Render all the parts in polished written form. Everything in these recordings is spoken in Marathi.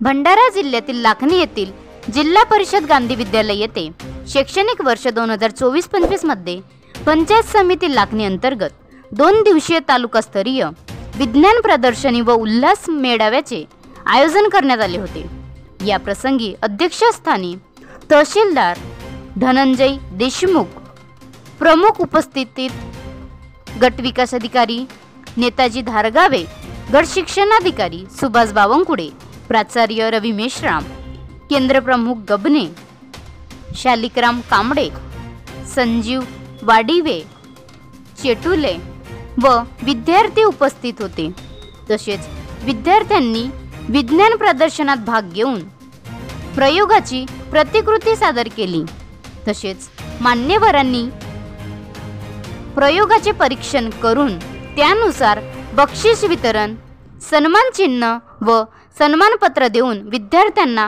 भंडारा जिल्ह्यातील लाखनी येथील जिल्हा परिषद गांधी विद्यालय येथे शैक्षणिक वर्ष 2024-25 मध्ये पंचायत समिती लाखनी अंतर्गत 2 दिवसीय तालुकास्तरीय विज्ञान प्रदर्शनी व उल्हास मेळाव्याचे आयोजन करण्यात आले होते। या प्रसंगी अध्यक्षस्थानी तहसीलदार धनंजय देशमुख, प्रमुख उपस्थितीत गट विकास अधिकारी नेताजी धारगावे, गट शिक्षणाधिकारी सुभाष बावनकुळे, प्राचार्य रवी मेश्राम, केंद्र प्रमुख गबने, शालिकराम कांबळे, संजीव वाडिवे, चेटुले व विद्यार्थी उपस्थित होते। तसेच विद्यार्थ्यांनी विज्ञान प्रदर्शनात भाग घेऊन प्रयोगाची प्रतिकृती सादर केली। तसेच मान्यवरांनी प्रयोगाचे परीक्षण करून त्यानुसार बक्षीस वितरण, सन्मान चिन्ह व सन्मानपत्र देऊन विद्यार्थ्यांना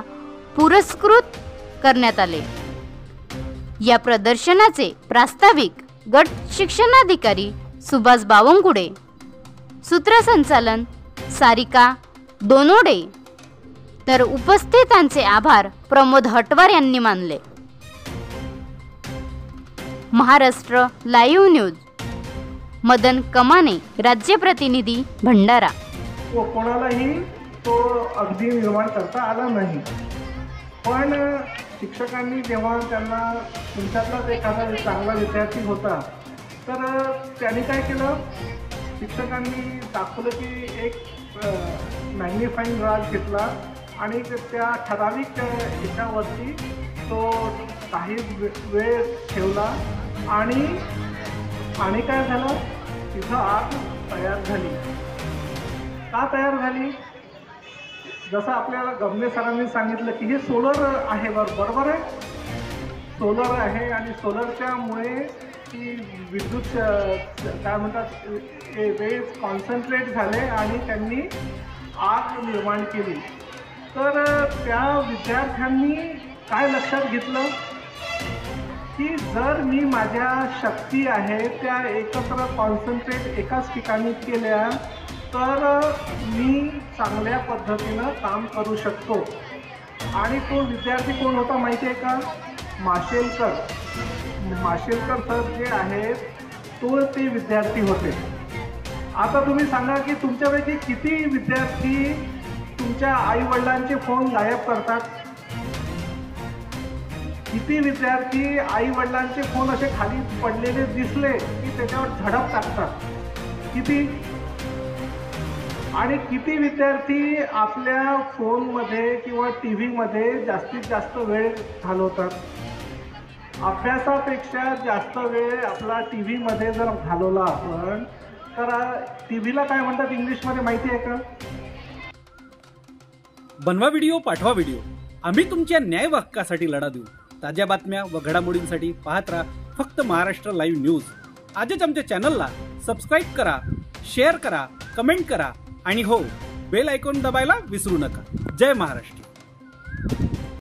पुरस्कृत करण्यात आले। या प्रदर्शनाचे प्रास्ताविक गट शिक्षणाधिकारी सुभाष बावनकुळे, सूत्रसंचालन सारिका दोनोडे, तर उपस्थितांचे आभार प्रमोद हटवार यांनी मानले। महाराष्ट्र लाईव्ह न्यूज मदन कमाने, राज्य प्रतिनिधी भंडारा। कोणालाही तो अगदी निर्माण करता आला नाही, पण शिक्षकांनी जेव्हा त्यांना तुमच्यातलाच एखादा चांगला विद्यार्थी होता तर त्यांनी काय केलं, शिक्षकांनी दाखवलं की एक मॅग्निफाईंग ग्लास घेतला आणि त्या ठराविक ह्याच्यावरती तो काही वेळ ठेवला आणि काय झालं, तिथं आग तयार झाली। का तयार झाली? जसं आपल्याला गमने सरांनी सांगितलं की हे सोलर आहे, बरोबर आहे, सोलर आहे आणि सोलरच्यामुळे ती विद्युत काय म्हणतात वेव्स कॉन्सन्ट्रेट झाले आणि त्यांनी आग निर्माण केली। तर त्या विद्यार्थ्यांनी काय लक्षात घेतलं की जर मी माझ्या शक्ती आहे त्या एकत्र कॉन्सन्ट्रेट एकाच ठिकाणी केल्या तर मी चांगल्या पद्धतीनं काम करू शकतो। आणि तो विद्यार्थी कोण होता माहिती आहे का? माशेलकर सर जे आहेत ते विद्यार्थी होते। आता तुम्ही सांगा की तुमच्यापैकी किती विद्यार्थी तुमच्या आई-वडिलांचे फोन गायब करतात? किती विद्यार्थी आई-वडिलांचे फोन असे खाली पडलेले दिसले की त्याच्यावर झडप टाकतात? किती? आणि किती विद्यार्थी आपल्या फोनमध्ये किंवा टीव्हीमध्ये जास्तीत जास्त वेळ घालवतात? अभ्यासापेक्षा जास्त वेळ आपला टीव्हीमध्ये जर घालवला आपण तर टीव्हीला काय म्हणतात इंग्लिशमध्ये माहिती आहे का? बनवा व्हिडिओ, पाठवा व्हिडिओ, आम्ही तुमच्या न्याय हक्कासाठी लढा देऊ। ताज्या बातम्या व घडामोडींसाठी पाहत राहा फक्त महाराष्ट्र लाईव्ह न्यूज। आजच आमच्या चॅनलला सबस्क्राईब करा, शेअर करा, कमेंट करा आणि हो, बेल आयकॉन दबायला विसरू नका। जय महाराष्ट्र।